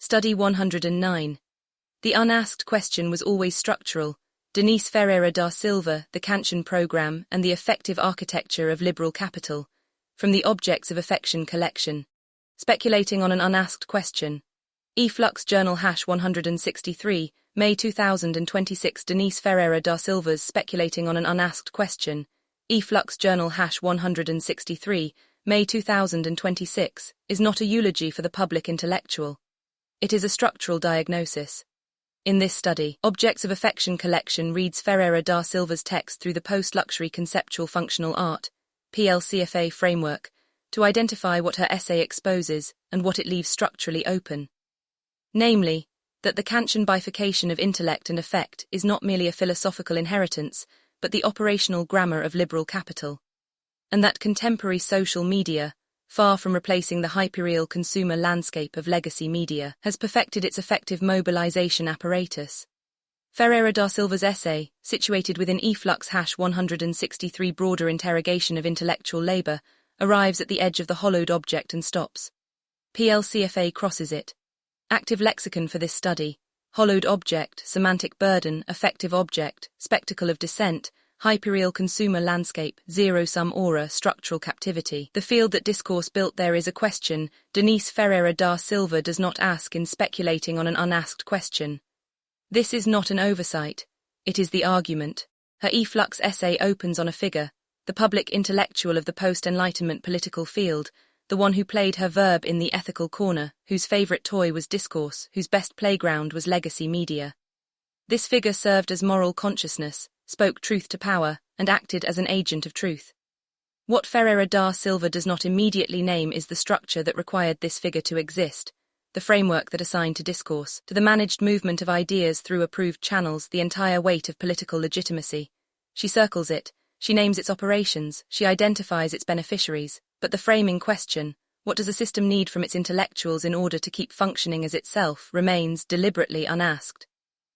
Study 109. The unasked question was always structural. Denise Ferreira da Silva, the Kantian Program and the Affective Architecture of Liberal Capital, from the Objects of Affection collection. Speculating on an unasked question. eFlux Journal #163, May 2026. Denise Ferreira da Silva's Speculating on an Unasked Question. eFlux Journal #163, May 2026, is not a eulogy for the public intellectual. It is a structural diagnosis. In this study, Objects of Affection collection reads Ferreira da Silva's text through the Post-Luxury Conceptual Functional Art, PLCFA framework, to identify what her essay exposes and what it leaves structurally open. Namely, that the Kantian bifurcation of intellect and affect is not merely a philosophical inheritance, but the operational grammar of liberal capital. And that contemporary social media, far from replacing the hyperreal consumer landscape of legacy media, has perfected its effective mobilization apparatus. Ferreira da Silva's essay, situated within eFlux #163 broader interrogation of intellectual labor, arrives at the edge of the hollowed object and stops. PLCFA crosses it. Active lexicon for this study: hollowed object, semantic burden, affective object, spectacle of dissent, hyperreal consumer landscape, zero-sum aura, structural captivity. The field that discourse built there is a question Denise Ferreira da Silva does not ask in speculating on an unasked question. This is not an oversight, it is the argument. Her eFlux essay opens on a figure, the public intellectual of the post-Enlightenment political field, the one who played her verb in the ethical corner, whose favorite toy was discourse, whose best playground was legacy media. This figure served as moral consciousness, spoke truth to power, and acted as an agent of truth. What Ferreira da Silva does not immediately name is the structure that required this figure to exist, the framework that assigned to discourse, to the managed movement of ideas through approved channels, the entire weight of political legitimacy. She circles it, she names its operations, she identifies its beneficiaries, but the framing question, what does a system need from its intellectuals in order to keep functioning as itself, remains deliberately unasked.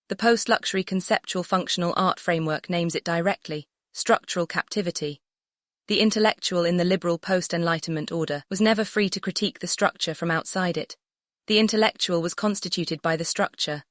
The Post-Luxury Conceptual Functional Art framework names it directly: structural captivity. The intellectual in the liberal post-Enlightenment order was never free to critique the structure from outside it. The intellectual was constituted by the structure.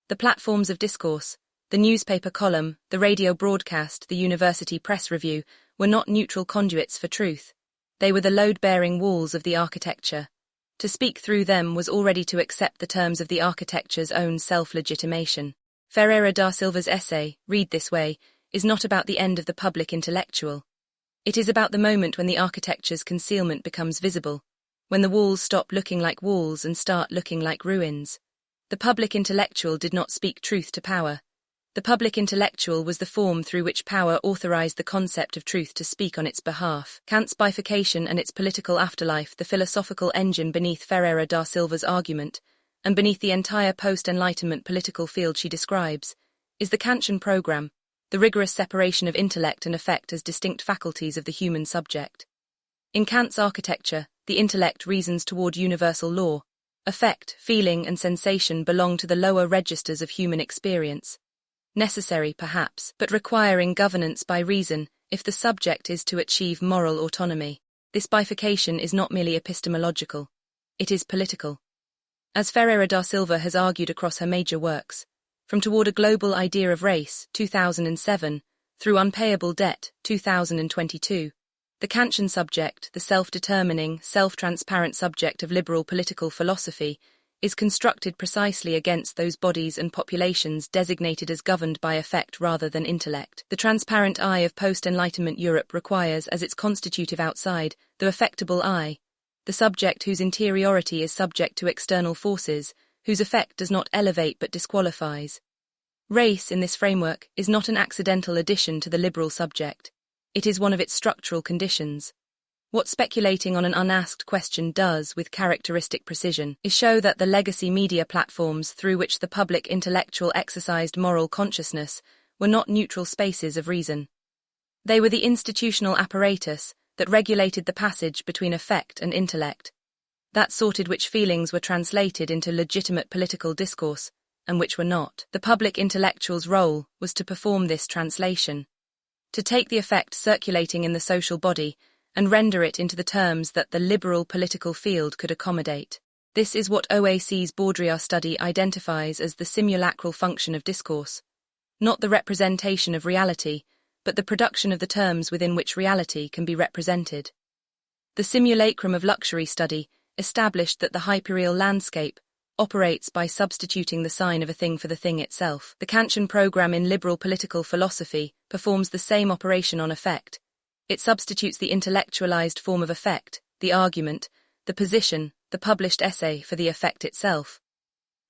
The platforms of discourse, the newspaper column, the radio broadcast, the university press review, were not neutral conduits for truth. They were the load-bearing walls of the architecture. To speak through them was already to accept the terms of the architecture's own self-legitimation. Ferreira da Silva's essay, read this way, is not about the end of the public intellectual. It is about the moment when the architecture's concealment becomes visible, when the walls stop looking like walls and start looking like ruins. The public intellectual did not speak truth to power. The public intellectual was the form through which power authorized the concept of truth to speak on its behalf. Kant's bifurcation and its political afterlife, the philosophical engine beneath Ferreira da Silva's argument, and beneath the entire post-Enlightenment political field she describes, is the Kantian Program, the rigorous separation of intellect and affect as distinct faculties of the human subject. In Kant's architecture, the intellect reasons toward universal law. Affect, feeling, and sensation belong to the lower registers of human experience. Necessary, perhaps, but requiring governance by reason, if the subject is to achieve moral autonomy. This bifurcation is not merely epistemological. It is political. As Ferreira da Silva has argued across her major works, from Toward a Global Idea of Race, 2007, through Unpayable Debt, 2022, the Kantian subject, the self-determining, self-transparent subject of liberal political philosophy, is constructed precisely against those bodies and populations designated as governed by affect rather than intellect. The transparent eye of post-Enlightenment Europe requires as its constitutive outside the affectable eye, the subject whose interiority is subject to external forces, whose effect does not elevate but disqualifies. Race, in this framework, is not an accidental addition to the liberal subject. It is one of its structural conditions. What speculating on an unasked question does, with characteristic precision, is show that the legacy media platforms through which the public intellectual exercised moral consciousness were not neutral spaces of reason. They were the institutional apparatus that regulated the passage between affect and intellect, that sorted which feelings were translated into legitimate political discourse, and which were not. The public intellectual's role was to perform this translation, to take the effect circulating in the social body and render it into the terms that the liberal political field could accommodate. This is what OAC's Baudrillard study identifies as the simulacral function of discourse, not the representation of reality, but the production of the terms within which reality can be represented. The simulacrum of luxury study established that the hyperreal landscape operates by substituting the sign of a thing for the thing itself. The Kantian program in liberal political philosophy performs the same operation on effect. It substitutes the intellectualized form of effect, the argument, the position, the published essay for the effect itself.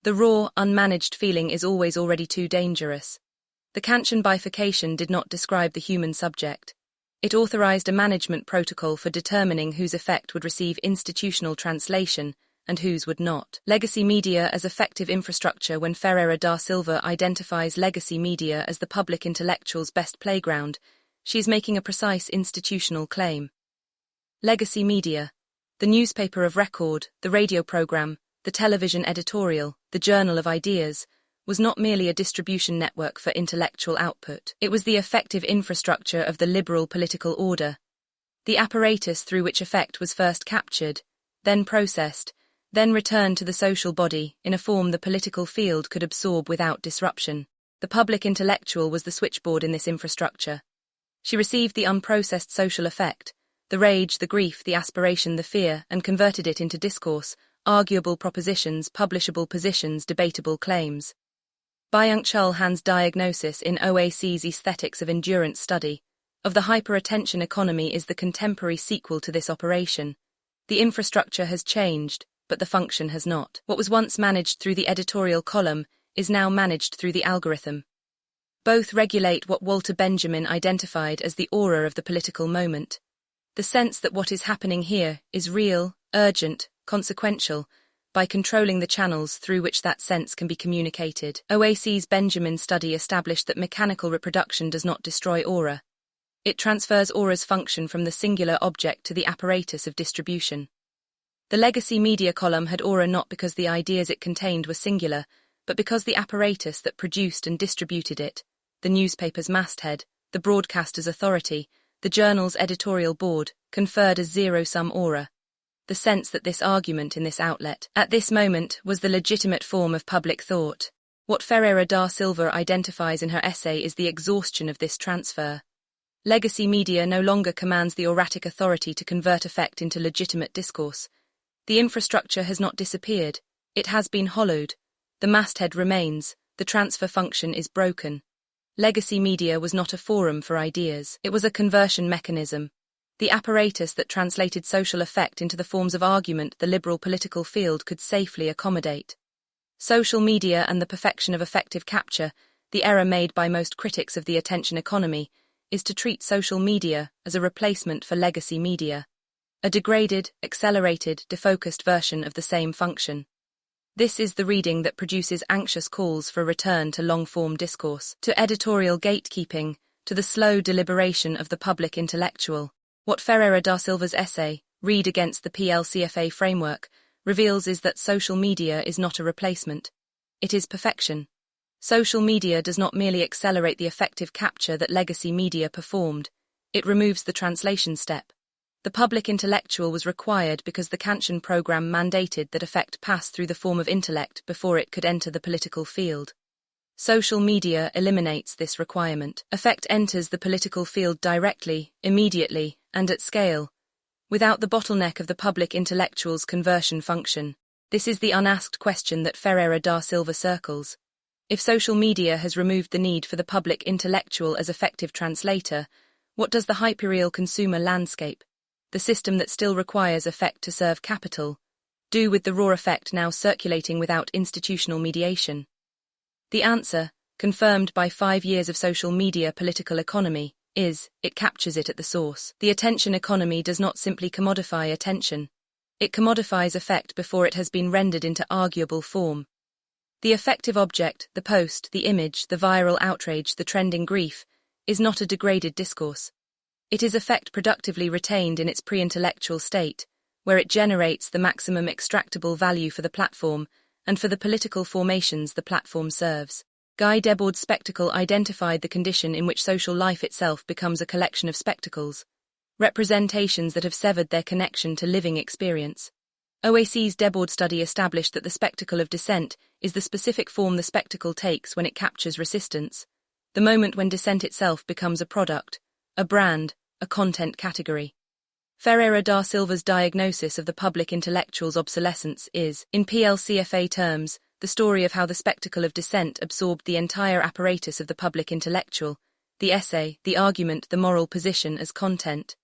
The raw, unmanaged feeling is always already too dangerous. The Kantian bifurcation did not describe the human subject. It authorized a management protocol for determining whose effect would receive institutional translation and whose would not. Legacy media as affective infrastructure. When Ferreira da Silva identifies legacy media as the public intellectual's best playground, she is making a precise institutional claim. Legacy media, the newspaper of record, the radio program, the television editorial, the journal of ideas, was not merely a distribution network for intellectual output. It was the effective infrastructure of the liberal political order, the apparatus through which effect was first captured, then processed, then returned to the social body in a form the political field could absorb without disruption. The public intellectual was the switchboard in this infrastructure. She received the unprocessed social effect, the rage, the grief, the aspiration, the fear, and converted it into discourse, arguable propositions, publishable positions, debatable claims. Byung-Chul Han's diagnosis in OAC's Aesthetics of Endurance study of the hyper-attention economy is the contemporary sequel to this operation. The infrastructure has changed, but the function has not. What was once managed through the editorial column is now managed through the algorithm. Both regulate what Walter Benjamin identified as the aura of the political moment, the sense that what is happening here is real, urgent, consequential, by controlling the channels through which that sense can be communicated. OAC's Benjamin study established that mechanical reproduction does not destroy aura. It transfers aura's function from the singular object to the apparatus of distribution. The legacy media column had aura not because the ideas it contained were singular, but because the apparatus that produced and distributed it, the newspaper's masthead, the broadcaster's authority, the journal's editorial board, conferred a zero-sum aura. The sense that this argument in this outlet, at this moment, was the legitimate form of public thought. What Ferreira da Silva identifies in her essay is the exhaustion of this transfer. Legacy media no longer commands the auratic authority to convert effect into legitimate discourse. The infrastructure has not disappeared, it has been hollowed. The masthead remains, the transfer function is broken. Legacy media was not a forum for ideas, it was a conversion mechanism. The apparatus that translated social effect into the forms of argument the liberal political field could safely accommodate. Social media and the perfection of effective capture, the error made by most critics of the attention economy, is to treat social media as a replacement for legacy media. A degraded, accelerated, defocused version of the same function. This is the reading that produces anxious calls for return to long-form discourse, to editorial gatekeeping, to the slow deliberation of the public intellectual. What Ferreira da Silva's essay, Read Against the PLCFA Framework, reveals is that social media is not a replacement. It is perfection. Social media does not merely accelerate the effective capture that legacy media performed, it removes the translation step. The public intellectual was required because the Kantian program mandated that effect pass through the form of intellect before it could enter the political field. Social media eliminates this requirement. Effect enters the political field directly, immediately, and at scale, without the bottleneck of the public intellectual's conversion function. This is the unasked question that Ferreira da Silva circles. If social media has removed the need for the public intellectual as effective translator, what does the hyperreal consumer landscape, the system that still requires effect to serve capital, do with the raw effect now circulating without institutional mediation? The answer, confirmed by 5 years of social media political economy, is, it captures it at the source. The attention economy does not simply commodify attention. It commodifies effect before it has been rendered into arguable form. The effective object, the post, the image, the viral outrage, the trending grief, is not a degraded discourse. It is effect productively retained in its pre-intellectual state, where it generates the maximum extractable value for the platform and for the political formations the platform serves. Guy Debord's spectacle identified the condition in which social life itself becomes a collection of spectacles, representations that have severed their connection to living experience. OAC's Debord study established that the spectacle of dissent is the specific form the spectacle takes when it captures resistance, the moment when dissent itself becomes a product, a brand, a content category. Ferreira da Silva's diagnosis of the public intellectual's obsolescence is, in PLCFA terms, the story of how the spectacle of dissent absorbed the entire apparatus of the public intellectual, the essay, the argument, the moral position as content.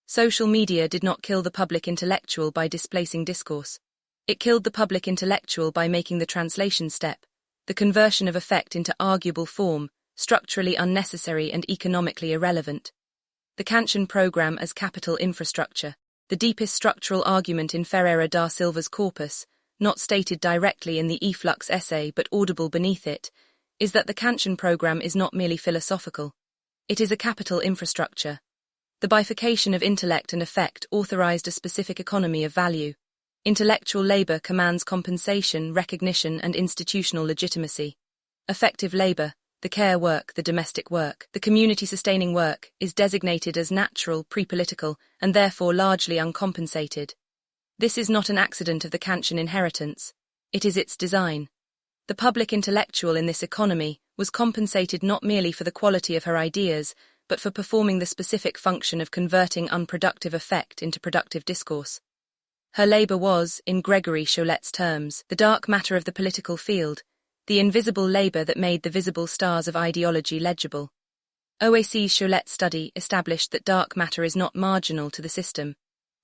Social media did not kill the public intellectual by displacing discourse. It killed the public intellectual by making the translation step, the conversion of effect into arguable form, structurally unnecessary and economically irrelevant. The Kantian program as capital infrastructure, the deepest structural argument in Ferreira da Silva's corpus, not stated directly in the efflux essay but audible beneath it, is that the Kantian program is not merely philosophical. It is a capital infrastructure. The bifurcation of intellect and effect authorized a specific economy of value. Intellectual labor commands compensation, recognition, and institutional legitimacy. Affective labor, the care work, the domestic work, the community-sustaining work, is designated as natural, pre-political, and therefore largely uncompensated. This is not an accident of the Kantian inheritance. It is its design. The public intellectual in this economy was compensated not merely for the quality of her ideas, but for performing the specific function of converting unproductive effect into productive discourse. Her labor was, in Gregory Cholet's terms, the dark matter of the political field, the invisible labor that made the visible stars of ideology legible. OAC's Cholet study established that dark matter is not marginal to the system.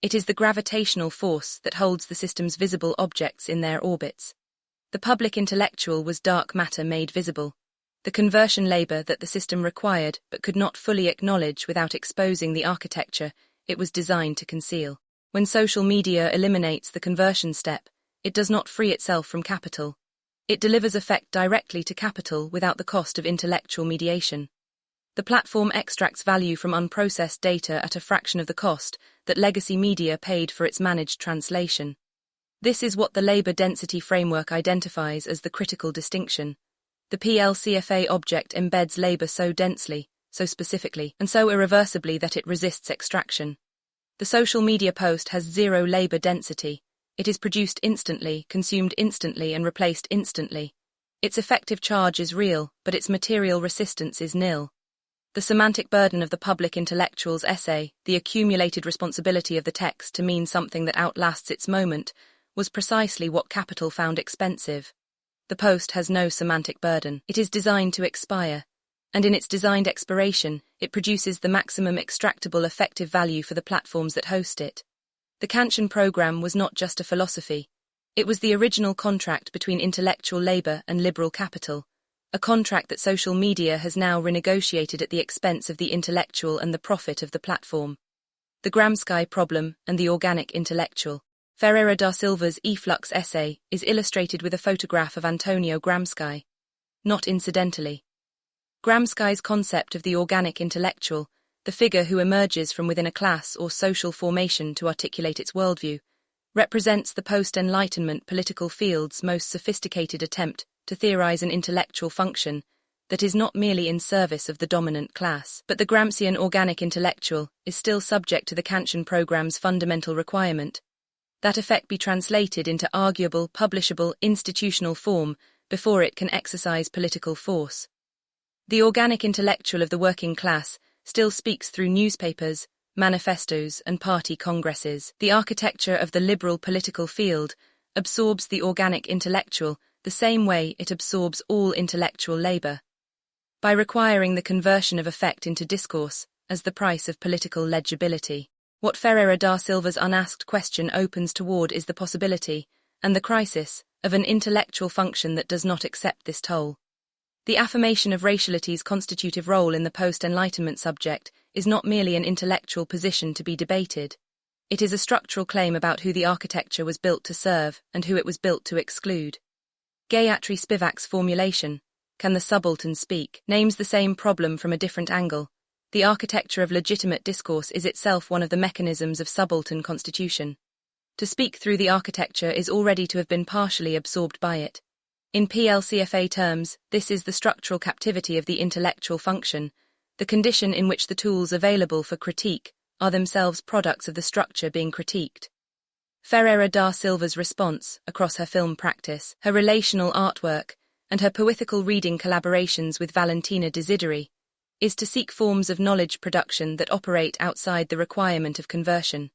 It is the gravitational force that holds the system's visible objects in their orbits. The public intellectual was dark matter made visible, the conversion labor that the system required but could not fully acknowledge without exposing the architecture it was designed to conceal. When social media eliminates the conversion step, it does not free itself from capital. It delivers effect directly to capital without the cost of intellectual mediation. The platform extracts value from unprocessed data at a fraction of the cost that legacy media paid for its managed translation. This is what the labor density framework identifies as the critical distinction. The PLCFA object embeds labor so densely, so specifically, and so irreversibly that it resists extraction. The social media post has zero labor density. It is produced instantly, consumed instantly, and replaced instantly. Its effective charge is real, but its material resistance is nil. The semantic burden of the public intellectual's essay, the accumulated responsibility of the text to mean something that outlasts its moment, was precisely what capital found expensive. The post has no semantic burden. It is designed to expire, and in its designed expiration, it produces the maximum extractable effective value for the platforms that host it. The Kantian program was not just a philosophy. It was the original contract between intellectual labor and liberal capital, a contract that social media has now renegotiated at the expense of the intellectual and the profit of the platform. The Gramsci problem and the organic intellectual. Ferreira da Silva's efflux essay is illustrated with a photograph of Antonio Gramsci. Not incidentally. Gramsci's concept of the organic intellectual, the figure who emerges from within a class or social formation to articulate its worldview, represents the post-Enlightenment political field's most sophisticated attempt to theorize an intellectual function that is not merely in service of the dominant class. But the Gramscian organic intellectual is still subject to the Kantian program's fundamental requirement that effect be translated into arguable, publishable, institutional form before it can exercise political force. The organic intellectual of the working class still speaks through newspapers, manifestos, and party congresses. The architecture of the liberal political field absorbs the organic intellectual the same way it absorbs all intellectual labor, by requiring the conversion of effect into discourse as the price of political legibility. What Ferreira da Silva's unasked question opens toward is the possibility, and the crisis, of an intellectual function that does not accept this toll. The affirmation of raciality's constitutive role in the post-Enlightenment subject is not merely an intellectual position to be debated. It is a structural claim about who the architecture was built to serve and who it was built to exclude. Gayatri Spivak's formulation, "Can the subaltern speak?" names the same problem from a different angle. The architecture of legitimate discourse is itself one of the mechanisms of subaltern constitution. To speak through the architecture is already to have been partially absorbed by it. In PLCFA terms, this is the structural captivity of the intellectual function, the condition in which the tools available for critique are themselves products of the structure being critiqued. Ferreira da Silva's response, across her film practice, her relational artwork, and her poetical reading collaborations with Valentina Desideri, is to seek forms of knowledge production that operate outside the requirement of conversion.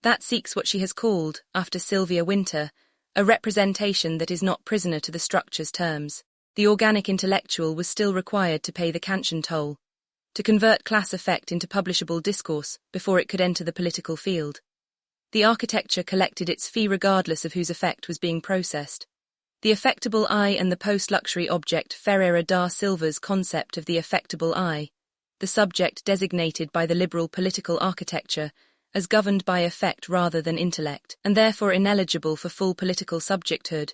That seeks what she has called, after Sylvia Wynter, a representation that is not prisoner to the structure's terms. The organic intellectual was still required to pay the Kantian toll, to convert class effect into publishable discourse before it could enter the political field. The architecture collected its fee regardless of whose effect was being processed. The affectable I and the post-luxury object Ferreira da Silva's concept of the affectable I, the subject designated by the liberal political architecture as governed by effect rather than intellect, and therefore ineligible for full political subjecthood,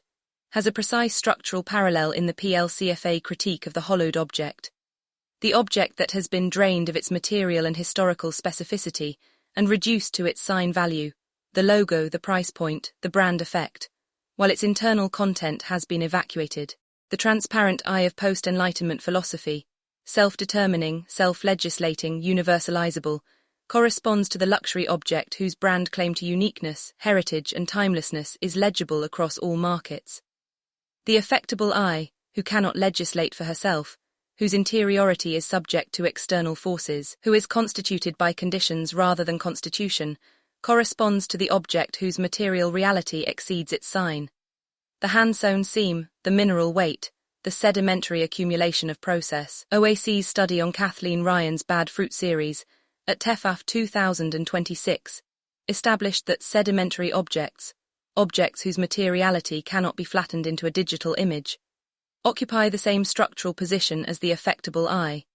has a precise structural parallel in the PLCFA critique of the hollowed object. The object that has been drained of its material and historical specificity and reduced to its sign value, the logo, the price point, the brand effect, while its internal content has been evacuated. The transparent I of post-Enlightenment philosophy, self-determining, self-legislating, universalizable, corresponds to the luxury object whose brand claim to uniqueness, heritage, and timelessness is legible across all markets. The affectable I, who cannot legislate for herself, whose interiority is subject to external forces, who is constituted by conditions rather than constitution, corresponds to the object whose material reality exceeds its sign. The hand-sewn seam, the mineral weight, the sedimentary accumulation of process. OAC's study on Kathleen Ryan's Bad Fruit series, at TEFAF 2026, established that sedimentary objects whose materiality cannot be flattened into a digital image, occupy the same structural position as the affectable I.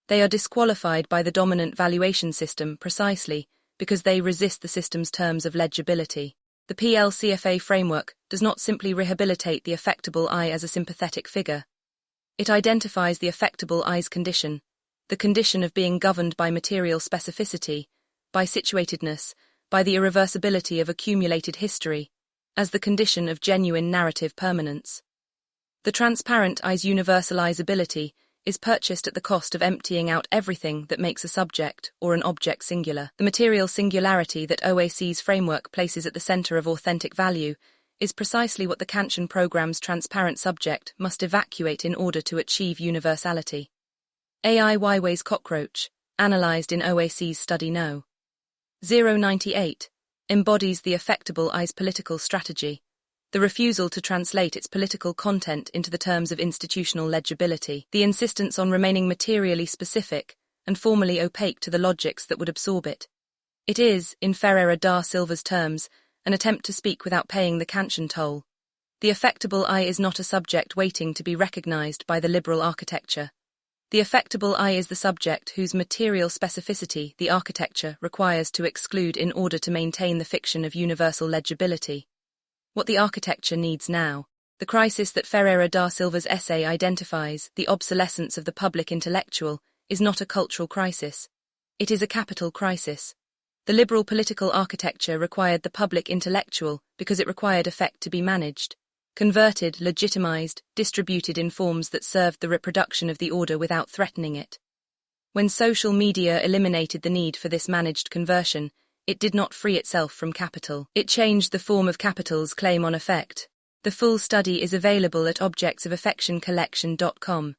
They are disqualified by the dominant valuation system precisely because they resist the system's terms of legibility. The PLCFA framework does not simply rehabilitate the affectable I as a sympathetic figure. It identifies the affectable I's condition, the condition of being governed by material specificity, by situatedness, by the irreversibility of accumulated history, as the condition of genuine narrative permanence. The transparent I's universalizability is purchased at the cost of emptying out everything that makes a subject or an object singular. The material singularity that OAC's framework places at the center of authentic value is precisely what the Kantian program's transparent subject must evacuate in order to achieve universality. AI Waiwei's cockroach, analyzed in OAC's study No. 098, embodies the affectable I's political strategy, the refusal to translate its political content into the terms of institutional legibility, the insistence on remaining materially specific and formally opaque to the logics that would absorb it. It is, in Ferreira da Silva's terms, an attempt to speak without paying the Kantian toll. The affectable I is not a subject waiting to be recognized by the liberal architecture. The affectable I is the subject whose material specificity the architecture requires to exclude in order to maintain the fiction of universal legibility. What the architecture needs now, the crisis that Ferreira da Silva's essay identifies, the obsolescence of the public intellectual, is not a cultural crisis. It is a capital crisis. The liberal political architecture required the public intellectual because it required effect to be managed, converted, legitimized, distributed in forms that served the reproduction of the order without threatening it. When social media eliminated the need for this managed conversion, it did not free itself from capital. It changed the form of capital's claim on effect. The full study is available at objectsofaffectioncollection.com.